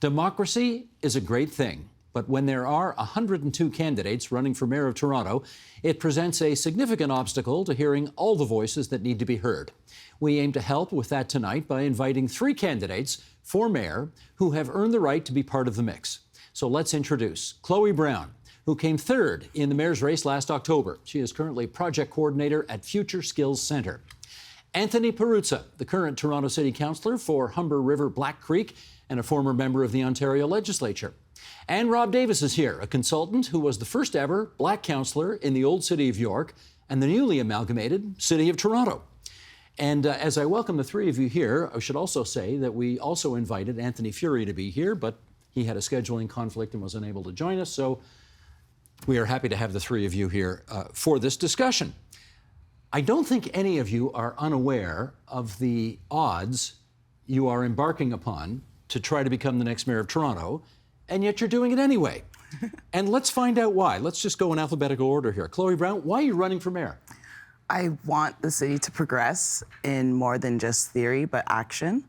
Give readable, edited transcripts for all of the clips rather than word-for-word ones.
Democracy is a great thing, but when there are 102 candidates running for Mayor of Toronto, it presents a significant obstacle to hearing all the voices that need to be heard. We aim to help with that tonight by inviting 3 candidates for Mayor who have earned the right to be part of the mix. So let's introduce Chloe Brown, who came 3rd in the Mayor's race last October. She is currently Project Coordinator at Future Skills Centre. Anthony Perruzza, the current Toronto City Councillor for Humber River-Black Creek and a former member of the Ontario legislature. And Rob Davis is here, a consultant who was the first ever Black councillor in the old city of York and the newly amalgamated city of Toronto. And as I welcome the 3 of you here, I should also say that we also invited Anthony Furey to be here, but he had a scheduling conflict and was unable to join us, so we are happy to have the 3 of you here for this discussion. I don't think any of you are unaware of the odds you are embarking upon to try to become the next Mayor of Toronto, and yet you're doing it anyway. And let's find out why. Let's just go in alphabetical order here. Chloe Brown, why are you running for Mayor? I want the city to progress in more than just theory, but action.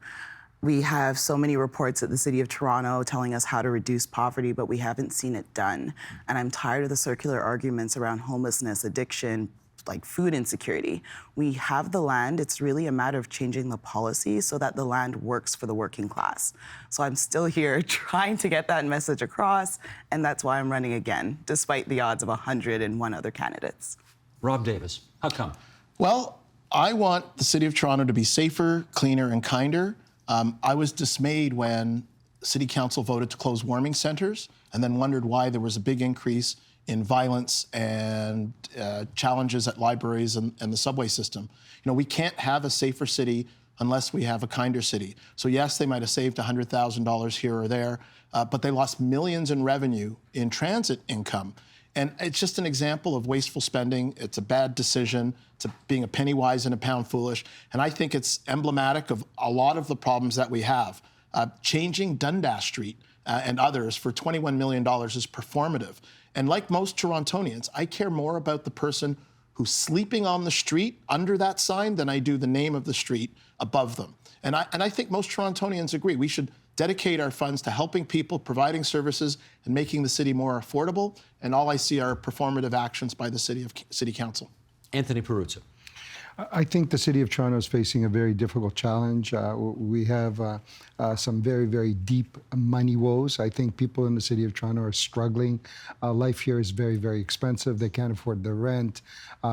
We have so many reports at the City of Toronto telling us how to reduce poverty, but we haven't seen it done. And I'm tired of the circular arguments around homelessness, addiction, like food insecurity. We have the land. It's really a matter of changing the policy so that the land works for the working class. So I'm still here trying to get that message across, and that's why I'm running again, despite the odds of 101 other candidates. Rob Davis, how come? Well, I want the City of Toronto to be safer, cleaner, and kinder. I was dismayed when City Council voted to close warming centres and then wondered why there was a big increase in violence and challenges at libraries and the subway system. You know, we can't have a safer city unless we have a kinder city. So yes, they might have saved $100,000 here or there, but they lost millions in revenue in transit income. And it's just an example of wasteful spending. It's a bad decision. It's being a penny wise and a pound foolish. And I think it's emblematic of a lot of the problems that we have. Changing Dundas Street and others for $21 million is performative. And like most Torontonians, I care more about the person who's sleeping on the street under that sign than I do the name of the street above them. And I think most Torontonians agree. We should dedicate our funds to helping people, providing services, and making the city more affordable. And all I see are performative actions by the City Council. Anthony Perruzza. I think the City of Toronto is facing a very difficult challenge. We have some very, very deep money woes. I think people in the City of Toronto are struggling. Life here is very, very expensive. They can't afford the rent.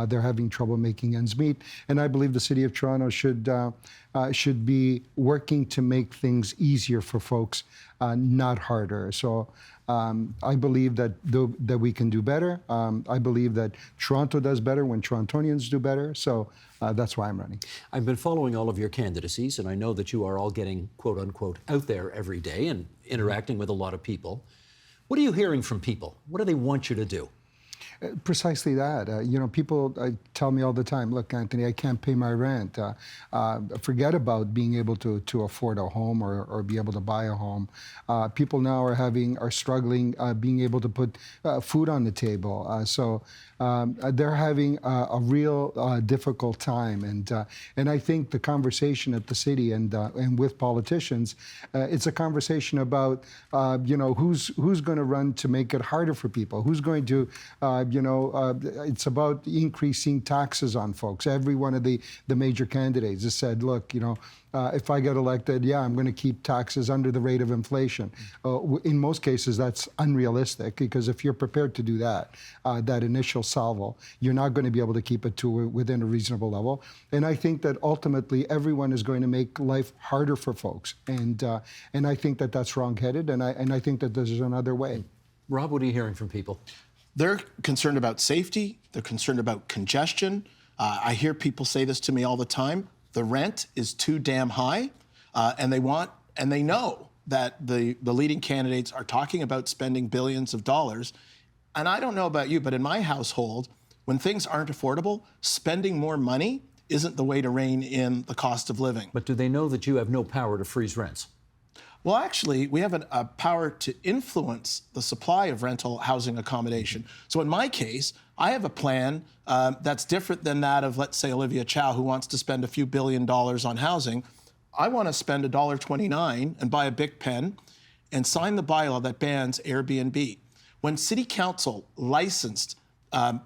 They're having trouble making ends meet. And I believe the City of Toronto should be working to make things easier for folks, not harder. So I believe that we can do better. I believe that Toronto does better when Torontonians do better. So that's why I'm running. I've been following all of your candidacies, and I know that you are all getting, quote unquote, out there every day and interacting with a lot of people. What are you hearing from people? What do they want you to do? Precisely that. You know, people tell me all the time, look, Anthony, I can't pay my rent. Forget about being able to afford a home or be able to buy a home. People now are struggling being able to put food on the table. So they're having a real difficult time. And I think the conversation at the city and with politicians, it's a conversation about, you know, who's going to run to make it harder for people, who's going to it's about increasing taxes on folks. Every one of the major candidates has said, look, you know, if I get elected, yeah, I'm going to keep taxes under the rate of inflation. In most cases, that's unrealistic, because if you're prepared to do that, that initial salvo, you're not going to be able to keep it to within a reasonable level. And I think that ultimately everyone is going to make life harder for folks. And I think that that's wrong-headed, and I think that there's another way. Rob, what are you hearing from people? They're concerned about safety. They're concerned about congestion. I hear people say this to me all the time. The rent is too damn high, and they know that the leading candidates are talking about spending billions of dollars. And I don't know about you, but in my household, when things aren't affordable, spending more money isn't the way to rein in the cost of living. But do they know that you have no power to freeze rents? Well, actually, we have a power to influence the supply of rental housing accommodation. So in my case, I have a plan that's different than that of, let's say, Olivia Chow, who wants to spend a few $1 billion on housing. I want to spend $1.29 and buy a Bic pen and signed the bylaw that bans Airbnb. When City Council licensed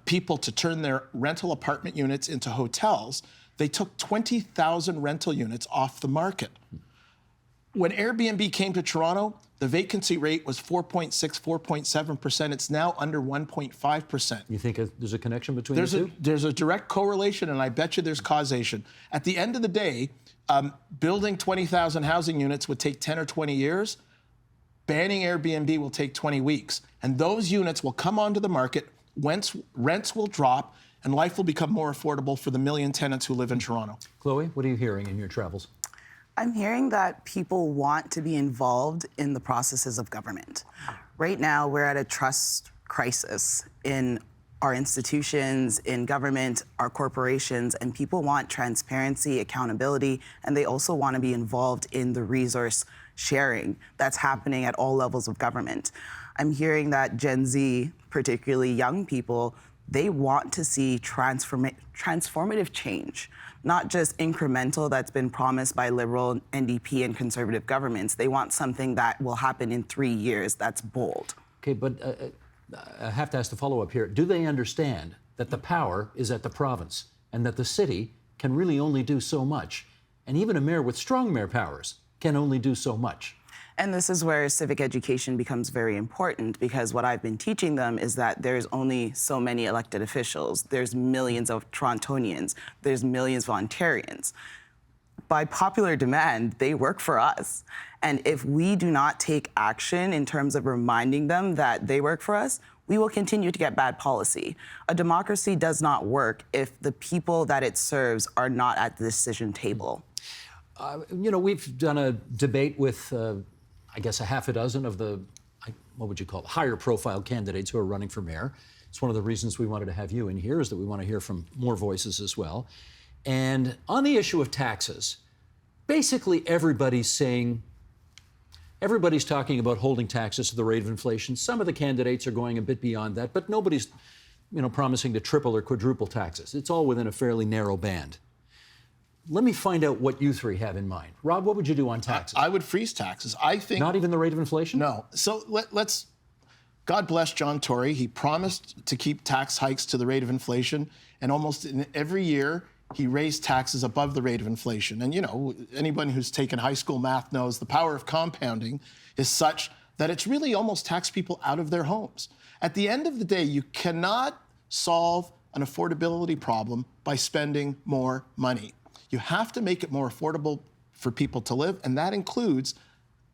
people to turn their rental apartment units into hotels, they took 20,000 rental units off the market. When Airbnb came to Toronto, the vacancy rate was 4.6, 4.7%. It's now under 1.5%. You think there's a connection between the two? There's a direct correlation, and I bet you there's causation. At the end of the day, building 20,000 housing units would take 10 or 20 years. Banning Airbnb will take 20 weeks. And those units will come onto the market, rents will drop, and life will become more affordable for the million tenants who live in Toronto. Chloe, what are you hearing in your travels? I'm hearing that people want to be involved in the processes of government. Right now, we're at a trust crisis in our institutions, in government, our corporations, and people want transparency, accountability, and they also want to be involved in the resource sharing that's happening at all levels of government. I'm hearing that Gen Z, particularly young people, they want to see transformative change, not just incremental that's been promised by Liberal, NDP, and Conservative governments. They want something that will happen in 3 years that's bold. Okay, but I have to ask the follow-up here. Do they understand that the power is at the province and that the city can really only do so much? And even a mayor with strong mayor powers can only do so much. And this is where civic education becomes very important, because what I've been teaching them is that there's only so many elected officials. There's millions of Torontonians. There's millions of Ontarians. By popular demand, they work for us. And if we do not take action in terms of reminding them that they work for us, we will continue to get bad policy. A democracy does not work if the people that it serves are not at the decision table. You know, we've done a debate with, I guess, a half a dozen of the, what would you call it, higher profile candidates who are running for mayor. It's one of the reasons we wanted to have you in here, is that we want to hear from more voices as well. And on the issue of taxes, basically everybody's talking about holding taxes to the rate of inflation. Some of the candidates are going a bit beyond that, but nobody's, promising to triple or quadruple taxes. It's all within a fairly narrow band. Let me find out what you three have in mind. Rob, what would you do on taxes? I would freeze taxes. I think... Not even the rate of inflation? No. So let's... God bless John Tory. He promised to keep tax hikes to the rate of inflation, and almost in every year, he raised taxes above the rate of inflation. And, anyone who's taken high school math knows the power of compounding is such that it's really almost taxed people out of their homes. At the end of the day, you cannot solve an affordability problem by spending more money. You have to make it more affordable for people to live, and that includes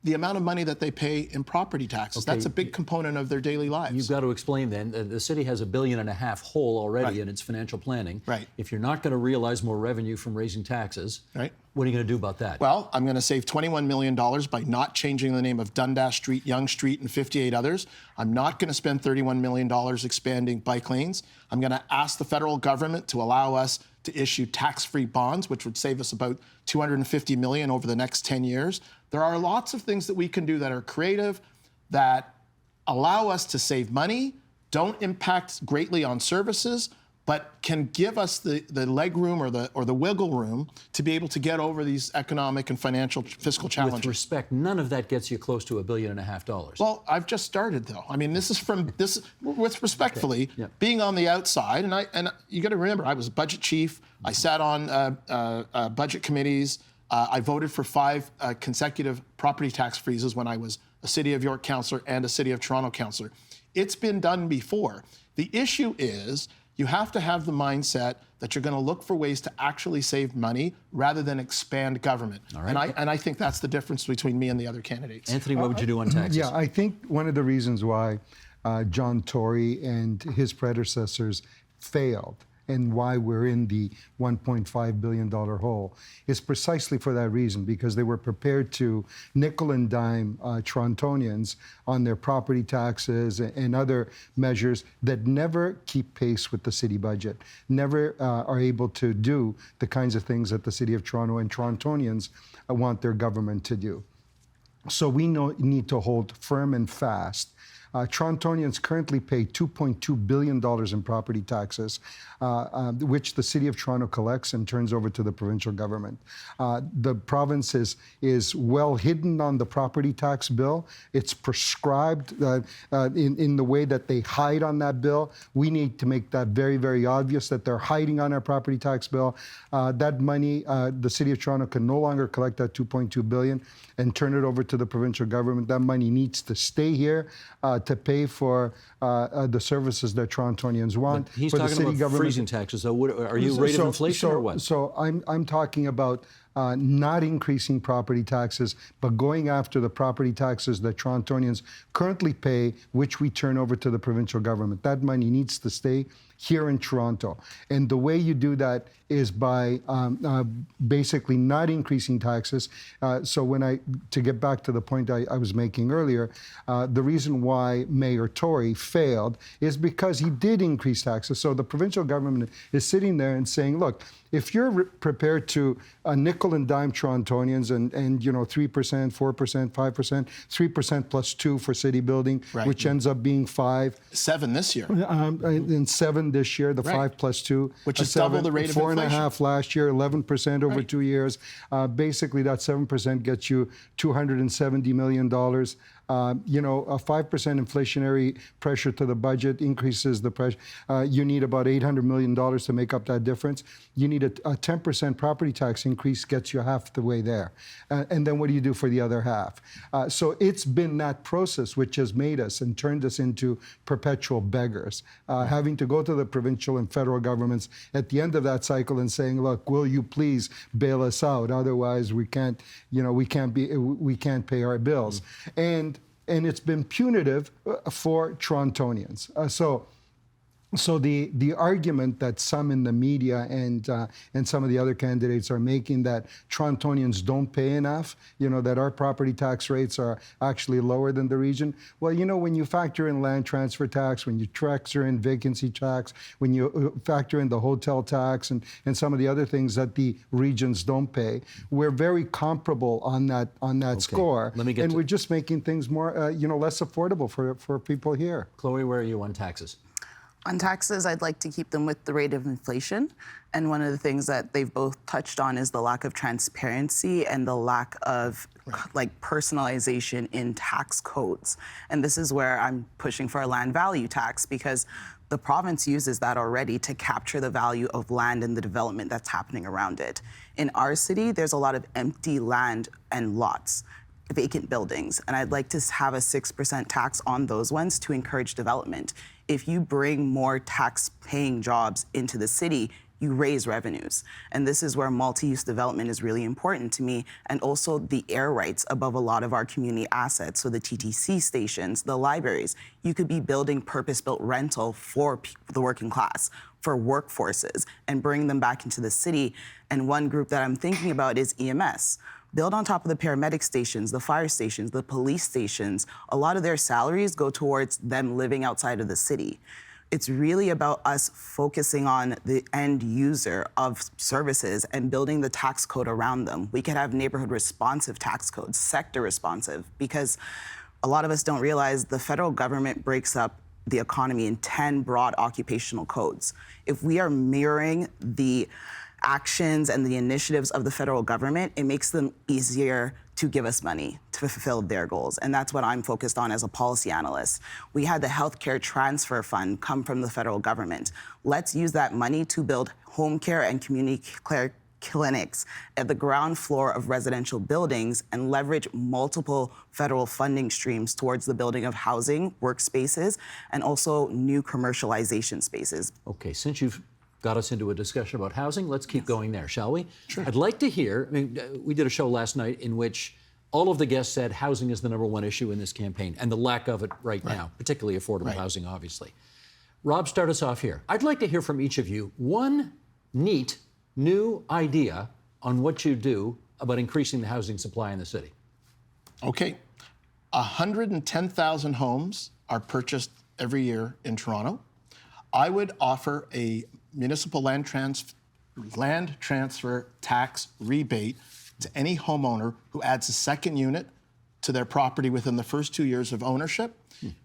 the amount of money that they pay in property taxes. Okay. That's a big component of their daily lives. You've got to explain then. The city has $1.5 billion hole already Right. in its financial planning. Right. If you're not going to realize more revenue from raising taxes, Right. what are you going to do about that? Well, I'm going to save $21 million by not changing the name of Dundas Street, Yonge Street, and 58 others. I'm not going to spend $31 million expanding bike lanes. I'm going to ask the federal government to allow us to issue tax-free bonds, which would save us about $250 million over the next 10 years. There are lots of things that we can do that are creative, that allow us to save money, don't impact greatly on services, but can give us the leg room or the wiggle room to be able to get over these economic and financial fiscal challenges. With respect, none of that gets you close to $1.5 billion. Well, I've just started though. I mean, this is with respectfully, Okay. Yeah. being on the outside, and you got to remember, I was a budget chief. I sat on budget committees. I voted for 5 consecutive property tax freezes when I was a City of York councillor and a City of Toronto councillor. It's been done before. The issue is, you have to have the mindset that you're going to look for ways to actually save money rather than expand government. All right. And I think that's the difference between me and the other candidates. Anthony, what would you do on taxes? Yeah, I think one of the reasons why John Tory and his predecessors failed and why we're in the $1.5 billion hole is precisely for that reason, because they were prepared to nickel and dime Torontonians on their property taxes and other measures that never keep pace with the city budget, never are able to do the kinds of things that the City of Toronto and Torontonians want their government to do. So we need to hold firm and fast Torontonians currently pay $2.2 billion in property taxes, which the City of Toronto collects and turns over to the provincial government. The province is well hidden on the property tax bill. It's prescribed in the way that they hide on that bill. We need to make that very, very obvious that they're hiding on our property tax bill. That money, the City of Toronto can no longer collect that $2.2 billion and turn it over to the provincial government. That money needs to stay here to pay for the services that Torontonians want. But he's for talking the city about government. freezing taxes. So are you rate of inflation or what? So I'm talking about not increasing property taxes, but going after the property taxes that Torontonians currently pay, which we turn over to the provincial government. That money needs to stay here in Toronto. And the way you do that is by basically not increasing taxes. So to get back to the point I was making earlier, the reason why Mayor Tory failed is because he did increase taxes. So the provincial government is sitting there and saying, look, if you're prepared to nickel and dime Torontonians and 3%, 4%, 5%, 3% plus 2 for city building, right, which ends up being 5. 7 this year. And 7 this year, the right, 5 plus 2. Which is double the rate of inflation. 4.5 last year, 11% over right, 2 years. Basically, that 7% gets you $270 million. A 5% inflationary pressure to the budget increases the pressure. You need about $800 million to make up that difference. You need a 10% property tax increase, gets you half the way there. And then what do you do for the other half? So it's been that process which has made us and turned us into perpetual beggars, having to go to the provincial and federal governments at the end of that cycle and saying, look, will you please bail us out? Otherwise, we can't pay our bills. And it's been punitive for Torontonians. So the argument that some in the media and some of the other candidates are making that Torontonians don't pay enough, that our property tax rates are actually lower than the region. Well, when you factor in land transfer tax, when you factor in vacancy tax, when you factor in the hotel tax and some of the other things that the regions don't pay, we're very comparable on that score. And we're just making things more, less affordable for people here. Chloe, where are you on taxes? On taxes, I'd like to keep them with the rate of inflation. And one of the things that they've both touched on is the lack of transparency and the lack of personalization in tax codes. And this is where I'm pushing for a land value tax, because the province uses that already to capture the value of land and the development that's happening around it. In our city, there's a lot of empty land and lots, vacant buildings, and I'd like to have a 6% tax on those ones to encourage development. If you bring more tax-paying jobs into the city, you raise revenues. And this is where multi-use development is really important to me, and also the air rights above a lot of our community assets. So the TTC stations, the libraries, you could be building purpose-built rental for the working class, for workforces, and bring them back into the city. And one group that I'm thinking about is EMS. Build on top of the paramedic stations, the fire stations, the police stations. A lot of their salaries go towards them living outside of the city. It's really about us focusing on the end user of services and building the tax code around them. We could have neighborhood responsive tax codes, sector responsive, because a lot of us don't realize the federal government breaks up the economy in 10 broad occupational codes. If we are mirroring the actions and the initiatives of the federal government, it makes them easier to give us money to fulfill their goals. And that's what I'm focused on as a policy analyst. We had the healthcare transfer fund come from the federal government. Let's use that money to build home care and community care clinics at the ground floor of residential buildings and leverage multiple federal funding streams towards the building of housing, workspaces, and also new commercialization spaces. Okay, since you've got us into a discussion about housing, let's keep going there, shall we? Sure. I'd like to hear, we did a show last night in which all of the guests said housing is the #1 issue in this campaign, and the lack of it right now, particularly affordable housing, obviously. Rob, start us off here. I'd like to hear from each of you one neat, new idea on what you do about increasing the housing supply in the city. Okay. 110,000 homes are purchased every year in Toronto. I would offer a municipal land transfer tax rebate to any homeowner who adds a second unit to their property within the first 2 years of ownership.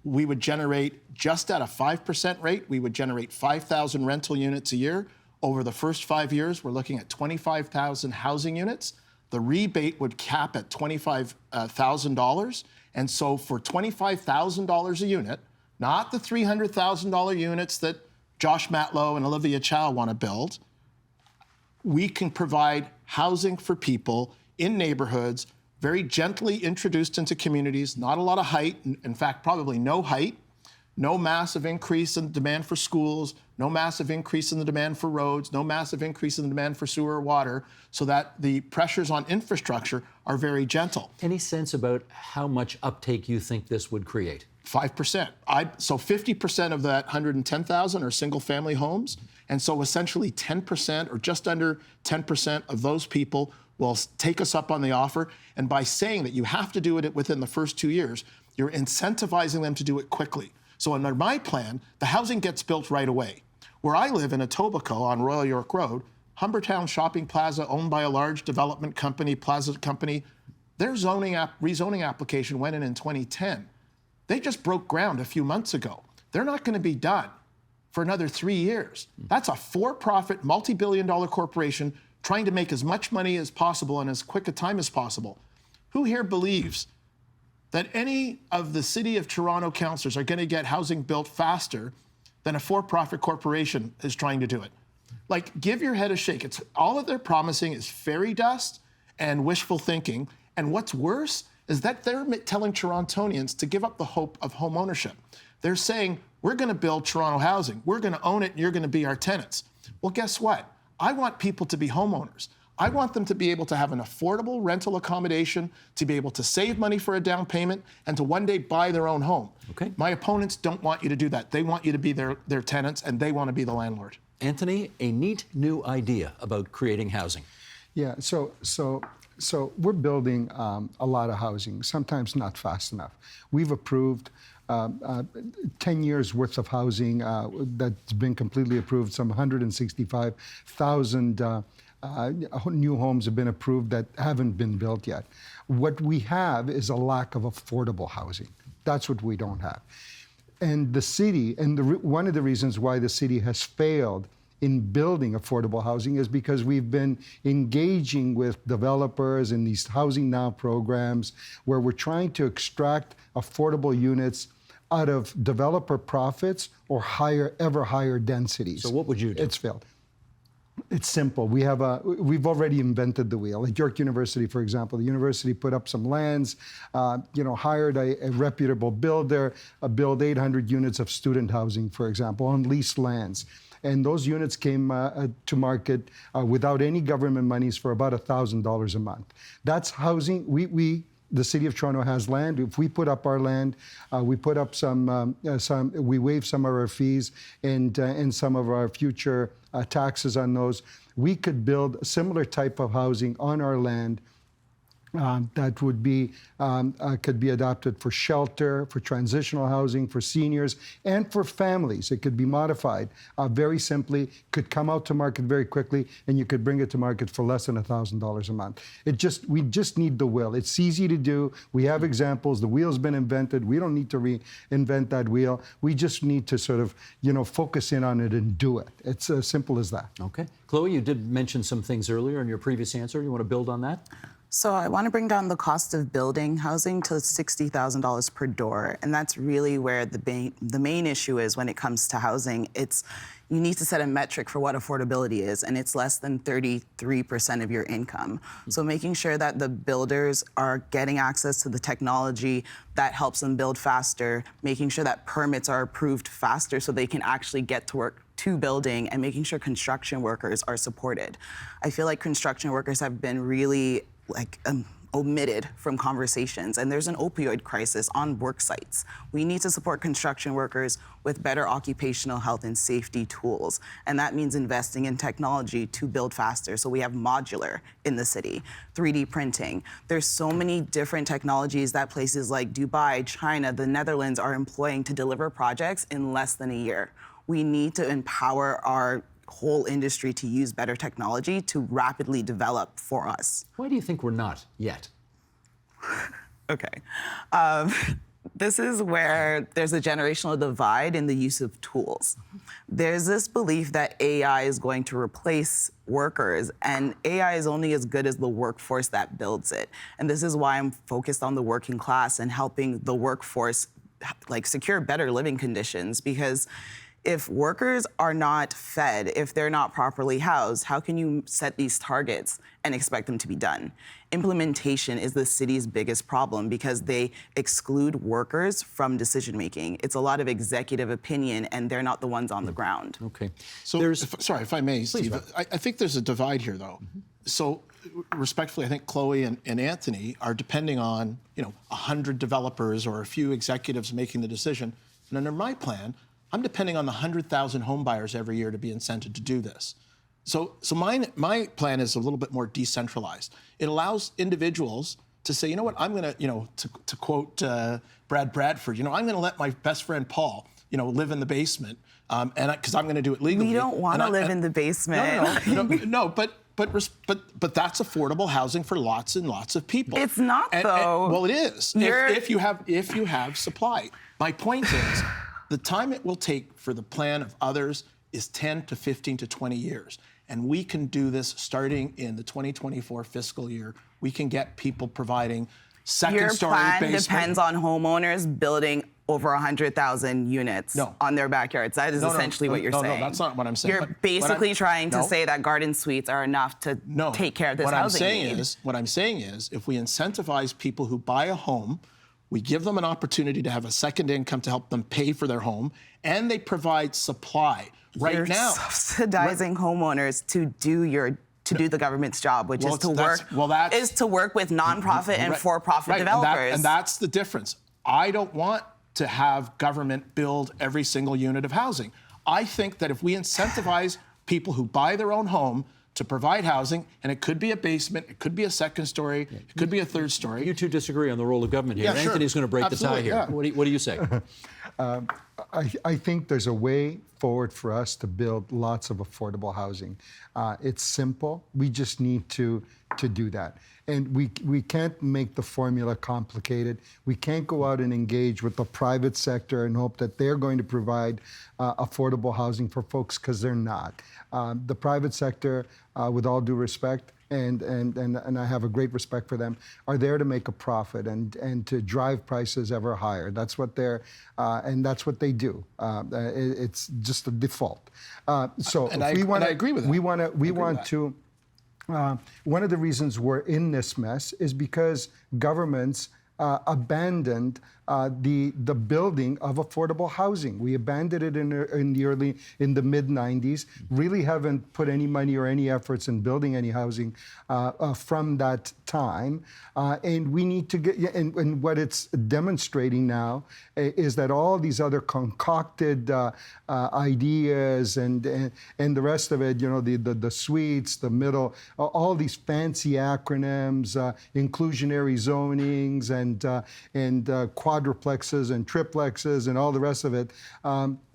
We would generate, just at a 5% rate, we would generate 5,000 rental units a year. Over the first 5 years, we're looking at 25,000 housing units. The rebate would cap at $25,000. And so for $25,000 a unit, not the $300,000 units that Josh Matlow and Olivia Chow want to build, we can provide housing for people in neighborhoods, very gently introduced into communities, not a lot of height, in fact, probably no height, no massive increase in demand for schools, no massive increase in the demand for roads, no massive increase in the demand for sewer or water, so that the pressures on infrastructure are very gentle. Any sense about how much uptake you think this would create? 5%. So 50% of that 110,000 are single-family homes, and so essentially 10% or just under 10% of those people will take us up on the offer. And by saying that you have to do it within the first 2 years, you're incentivizing them to do it quickly. So under my plan, the housing gets built right away. Where I live in Etobicoke on Royal York Road, Humbertown Shopping Plaza, owned by a large development company, Plaza Company, their rezoning application went in 2010. They just broke ground a few months ago. They're not going to be done for another 3 years. That's a for-profit, multi-billion-dollar corporation trying to make as much money as possible in as quick a time as possible. Who here believes that any of the City of Toronto councillors are going to get housing built faster than a for-profit corporation is trying to do it? Like, give your head a shake. It's all that they're promising is fairy dust and wishful thinking. And what's worse is that they're telling Torontonians to give up the hope of home ownership. They're saying, we're going to build Toronto housing. We're going to own it, and you're going to be our tenants. Well, guess what? I want people to be homeowners. I want them to be able to have an affordable rental accommodation, to be able to save money for a down payment, and to one day buy their own home. Okay. My opponents don't want you to do that. They want you to be their tenants, and they want to be the landlord. Anthony, a neat new idea about creating housing. Yeah, so we're building a lot of housing, sometimes not fast enough. We've approved 10 years worth of housing that's been completely approved. Some 165,000 new homes have been approved that haven't been built yet. What we have is a lack of affordable housing. That's what we don't have. And the city, and one of the reasons why the city has failed in building affordable housing is because we've been engaging with developers in these Housing Now programs where we're trying to extract affordable units out of developer profits or ever higher densities. So what would you do? It's failed. It's simple. We've already invented the wheel. At York University, for example, the university put up some lands, hired a reputable builder, build 800 units of student housing, for example, on leased lands. And those units came to market without any government monies for about $1,000 a month. That's housing. The City of Toronto has land. If we put up our land, we put up we waive some of our fees and some of our future taxes on those. We could build a similar type of housing on our land that would be could be adopted for shelter, for transitional housing, for seniors, and for families. It could be modified very simply, could come out to market very quickly, and you could bring it to market for less than $1,000 a month. We just need the will. It's easy to do. We have examples. The wheel's been invented. We don't need to reinvent that wheel. We just need to sort of, focus in on it and do it. It's as simple as that. Okay. Chloe, you did mention some things earlier in your previous answer. You want to build on that? So I want to bring down the cost of building housing to $60,000 per door. And that's really where the main issue is when it comes to housing. You need to set a metric for what affordability is, and it's less than 33% of your income. So making sure that the builders are getting access to the technology that helps them build faster, making sure that permits are approved faster so they can actually get to work to building, and making sure construction workers are supported. I feel like construction workers have been really omitted from conversations, and there's an opioid crisis on work sites. We need to support construction workers with better occupational health and safety tools, and that means investing in technology to build faster. So we have modular in the city, 3D printing. There's so many different technologies that places like Dubai, China, the Netherlands are employing to deliver projects in less than a year. We need to empower our whole industry to use better technology to rapidly develop for us. Why do you think we're not yet? Okay. This is where there's a generational divide in the use of tools. There's this belief that AI is going to replace workers, and AI is only as good as the workforce that builds it. And this is why I'm focused on the working class and helping the workforce secure better living conditions, because if workers are not fed, if they're not properly housed, how can you set these targets and expect them to be done? Implementation is the city's biggest problem because they exclude workers from decision making. It's a lot of executive opinion, and they're not the ones on the ground. Okay. So, sorry, if I may, Steve, I think there's a divide here, though. So, respectfully, I think Chloe and Anthony are depending on 100 developers or a few executives making the decision. And under my plan, I'm depending on the 100,000 home buyers every year to be incented to do this. So my plan is a little bit more decentralized. It allows individuals to say, you know what, I'm going to quote Brad Bradford, I'm going to let my best friend Paul, live in the basement, and because I'm going to do it legally. We don't want to live in the basement. No, but that's affordable housing for lots and lots of people. It's not, though. Well, it is if you have supply. My point is, the time it will take for the plan of others is 10 to 15 to 20 years. And we can do this starting in the 2024 fiscal year. We can get people providing second-story basement. Your plan depends on homeowners building over 100,000 units on their backyards. That is essentially what you're saying. No, that's not what I'm saying. You're basically trying to say that garden suites are enough to take care of this housing need. What I'm saying is, if we incentivize people who buy a home, we give them an opportunity to have a second income to help them pay for their home, and they provide supply. You're subsidizing homeowners to do the government's job, which is to work with nonprofit and for-profit developers. And that's the difference. I don't want to have government build every single unit of housing. I think that if we incentivize people who buy their own home to provide housing, and it could be a basement, it could be a second story, it could be a third story. You two disagree on the role of government here. Yeah, sure. Anthony's going to break the tie here. Yeah. What do you say? I think there's a way forward for us to build lots of affordable housing. It's simple. We just need to do that. And we can't make the formula complicated. We can't go out and engage with the private sector and hope that they're going to provide affordable housing for folks, because they're not. The private sector, with all due respect, and I have a great respect for them, are there to make a profit and to drive prices ever higher. That's what and that's what they do. It's just a default. I agree with that. We want to. One of the reasons we're in this mess is because governments abandoned the building of affordable housing. We abandoned it in the mid-90s. Really haven't put any money or any efforts in building any housing from that time. And we need to get. And what it's demonstrating now is that all these other concocted ideas and the rest of it, the suites, the middle, all these fancy acronyms, inclusionary zonings, and quadruplexes and triplexes and all the rest of it,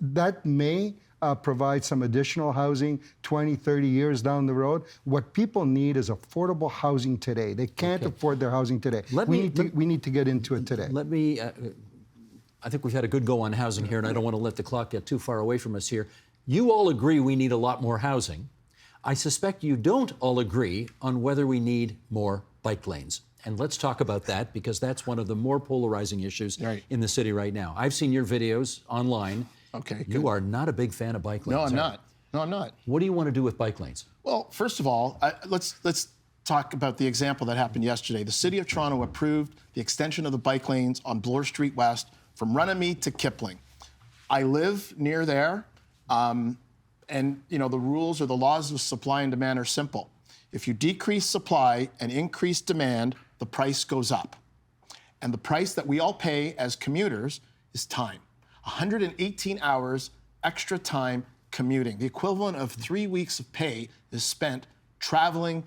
that may provide some additional housing 20, 30 years down the road. What people need is affordable housing today. They can't afford their housing today. We need to get into it today. Let me, I think we've had a good go on housing here, and I don't want to let the clock get too far away from us here. You all agree we need a lot more housing. I suspect you don't all agree on whether we need more bike lanes. And let's talk about that, because that's one of the more polarizing issues in the city right now. I've seen your videos online. Okay, good. You are not a big fan of bike lanes. No, I'm not. What do you want to do with bike lanes? Well, first of all, let's talk about the example that happened yesterday. The City of Toronto approved the extension of the bike lanes on Bloor Street West from Runnymede to Kipling. I live near there, and the rules or the laws of supply and demand are simple. If you decrease supply and increase demand, the price goes up. And the price that we all pay as commuters is time. 118 hours extra time commuting. The equivalent of 3 weeks of pay is spent traveling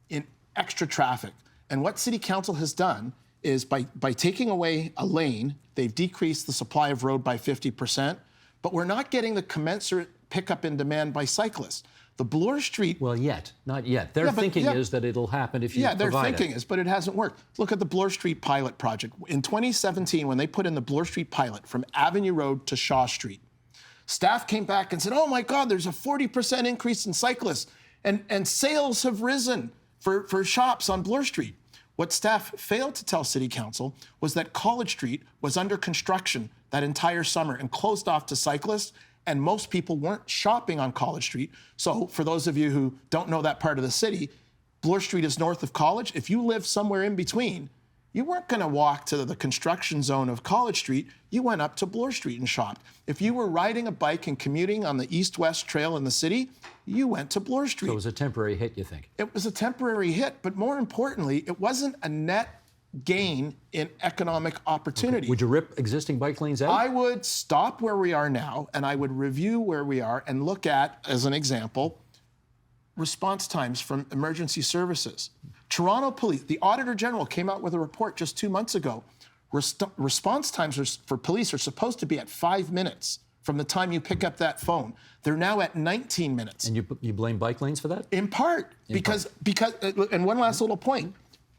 in extra traffic. And what City Council has done is by taking away a lane, they've decreased the supply of road by 50%, but we're not getting the commensurate pickup in demand by cyclists. The Bloor Street. Well, not yet. Their thinking is that it'll happen if you provide it. Yeah, their thinking is, but it hasn't worked. Look at the Bloor Street pilot project. In 2017, when they put in the Bloor Street pilot from Avenue Road to Shaw Street, staff came back and said, oh my God, there's a 40% increase in cyclists, and sales have risen for shops on Bloor Street. What staff failed to tell City Council was that College Street was under construction that entire summer and closed off to cyclists, and most people weren't shopping on College Street. So for those of you who don't know that part of the city, Bloor Street is north of College. If you live somewhere in between, you weren't going to walk to the construction zone of College Street. You went up to Bloor Street and shopped. If you were riding a bike and commuting on the east-west trail in the city, you went to Bloor Street. So it was a temporary hit, you think? It was a temporary hit, but more importantly, it wasn't a net gain in economic opportunity. Okay. Would you rip existing bike lanes out? I would stop where we are now, and I would review where we are and look at, as an example, response times from emergency services. Toronto Police, the Auditor General came out with a report just 2 months ago. Response times for police are supposed to be at 5 minutes from the time you pick up that phone. They're now at 19 minutes. And you blame bike lanes for that? In part, because, and one last little point,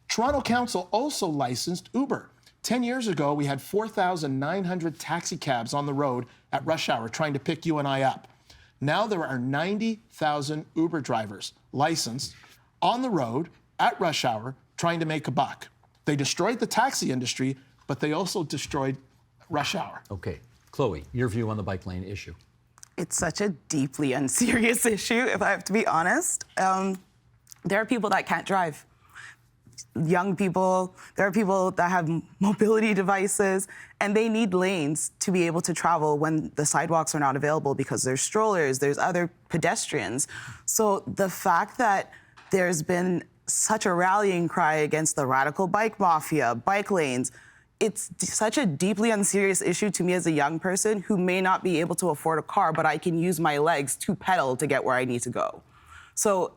Toronto Council also licensed Uber. 10 years ago, we had 4,900 taxi cabs on the road at rush hour trying to pick you and I up. Now there are 90,000 Uber drivers licensed on the road at rush hour trying to make a buck. They destroyed the taxi industry, but they also destroyed rush hour. Okay. Chloe, your view on the bike lane issue. It's such a deeply unserious issue, if I have to be honest. There are people that can't drive. Young people, there are people that have mobility devices, and they need lanes to be able to travel when the sidewalks are not available because there's strollers, there's other pedestrians. So the fact that there's been such a rallying cry against the radical bike mafia, bike lanes, it's such a deeply unserious issue to me as a young person who may not be able to afford a car, but I can use my legs to pedal to get where I need to go. So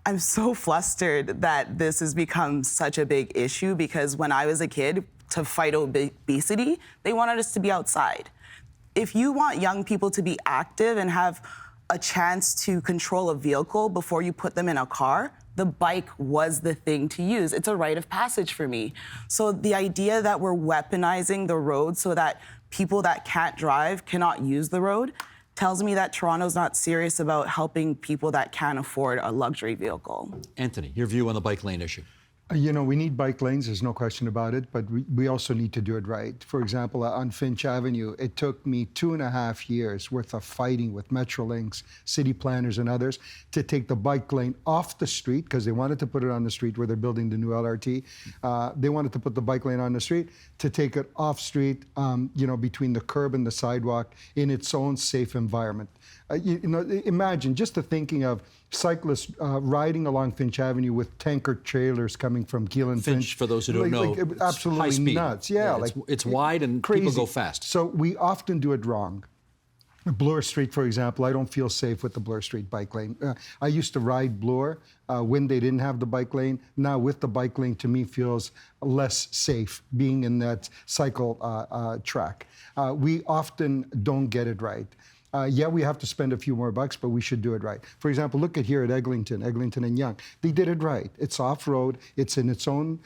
I'm so flustered that this has become such a big issue because when I was a kid, to fight obesity, they wanted us to be outside. If you want young people to be active and have a chance to control a vehicle before you put them in a car, the bike was the thing to use. It's a rite of passage for me. So the idea that we're weaponizing the road so that people that can't drive cannot use the road tells me that Toronto's not serious about helping people that can't afford a luxury vehicle. Anthony, your view on the bike lane issue. You know, we need bike lanes, there's no question about it, but we also need to do it right. For example, on Finch Avenue, it took me 2.5 years worth of fighting with Metrolinx, city planners and others to take the bike lane off the street because they wanted to put it on the street where they're building the new LRT. They wanted to put the bike lane on the street, to take it off street, you know, between the curb and the sidewalk in its own safe environment. You know, imagine just the thinking of cyclists riding along Finch Avenue with tanker trailers coming from Keelan Finch, for those who don't know, absolutely high speed. Nuts. Yeah, like it's wide and crazy. people go fast. So we often do it wrong. Bloor Street, for example, I don't feel safe with the Bloor Street bike lane. I used to ride Bloor when they didn't have the bike lane. Now with the bike lane, to me, feels less safe being in that cycle track. We often don't get it right. Yeah, we have to spend a few more bucks, but we should do it right. For example, look at here at Eglinton and Yonge. They did it right. It's off-road. It's in its own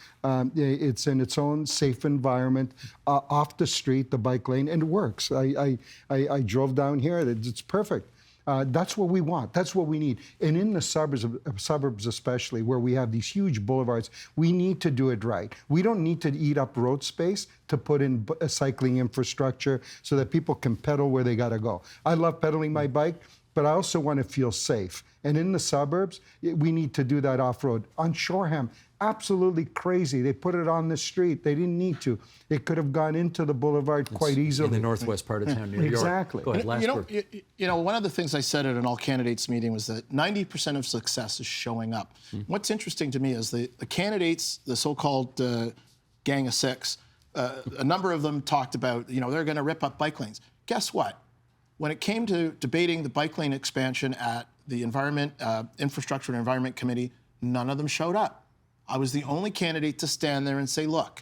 safe environment, off the street, the bike lane, and it works. I drove down here. It's perfect. That's what we want. That's what we need. And in the suburbs especially, where we have these huge boulevards, we need to do it right. We don't need to eat up road space to put in cycling infrastructure so that people can pedal where they got to go. I love pedaling my bike, but I also want to feel safe. And in the suburbs, we need to do that off-road. On Shoreham, absolutely crazy. They put it on the street. They didn't need to. It could have gone into the boulevard quite easily. In the northwest part of town, New York. Exactly. Go ahead, last word. You know, one of the things I said at an all-candidates meeting was that 90% of success is showing up. What's interesting to me is the candidates, the so-called Gang of Six, a number of them talked about, you know, they're going to rip up bike lanes. Guess what? When it came to debating the bike lane expansion at the Infrastructure and Environment Committee, none of them showed up. I was the only candidate to stand there and say, look,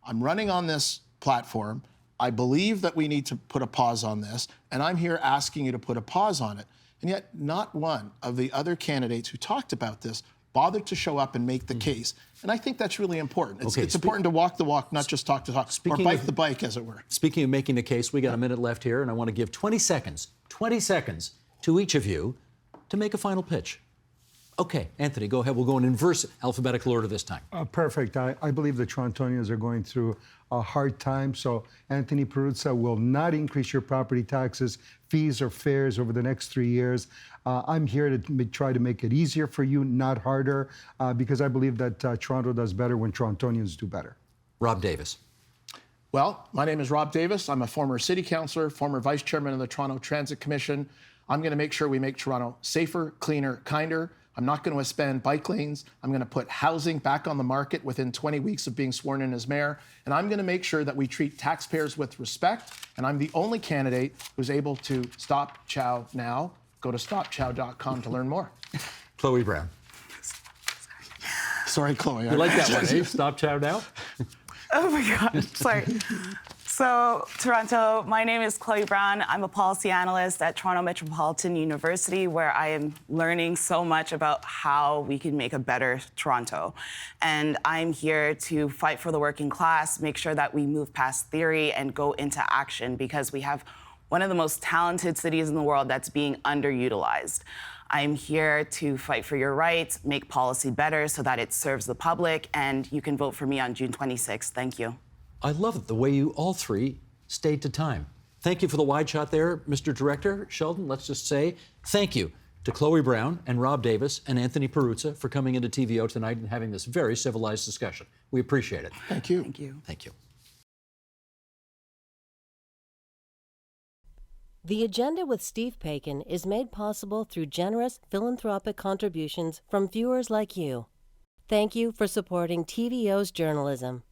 I'm running on this platform. I believe that we need to put a pause on this, and I'm here asking you to put a pause on it. And yet not one of the other candidates who talked about this bothered to show up and make the case. And I think that's really important. It's important to walk the walk, not just talk the talk, or bike the bike, as it were. Speaking of making the case, we got a minute left here, and I want to give 20 seconds to each of you to make a final pitch. Okay, Anthony, go ahead. We'll go in inverse alphabetical order this time. Perfect. I believe the Torontonians are going through a hard time, so Anthony Perruzza will not increase your property taxes, fees, or fares over the next 3 years. I'm here to try to make it easier for you, not harder, because I believe that Toronto does better when Torontonians do better. Rob Davis. Well, my name is Rob Davis. I'm a former city councillor, former vice chairman of the Toronto Transit Commission. I'm going to make sure we make Toronto safer, cleaner, kinder. I'm not going to expand bike lanes. I'm going to put housing back on the market within 20 weeks of being sworn in as mayor. And I'm going to make sure that we treat taxpayers with respect. And I'm the only candidate who's able to stop Chow now. Go to stopchow.com to learn more. Chloe Brown. Sorry, Chloe. You like that one, eh? Stop Chow now? Oh my God, sorry. So, Toronto, my name is Chloe Brown. I'm a policy analyst at Toronto Metropolitan University, where I am learning so much about how we can make a better Toronto. And I'm here to fight for the working class, make sure that we move past theory and go into action, because we have one of the most talented cities in the world that's being underutilized. I'm here to fight for your rights, make policy better so that it serves the public, and you can vote for me on June 26th. Thank you. I love it, the way you all three stayed to time. Thank you for the wide shot there, Mr. Director. Sheldon, let's just say thank you to Chloe Brown and Rob Davis and Anthony Perruzza for coming into TVO tonight and having this very civilized discussion. We appreciate it. Thank you. Thank you. Thank you. The Agenda with Steve Paikin is made possible through generous philanthropic contributions from viewers like you. Thank you for supporting TVO's journalism.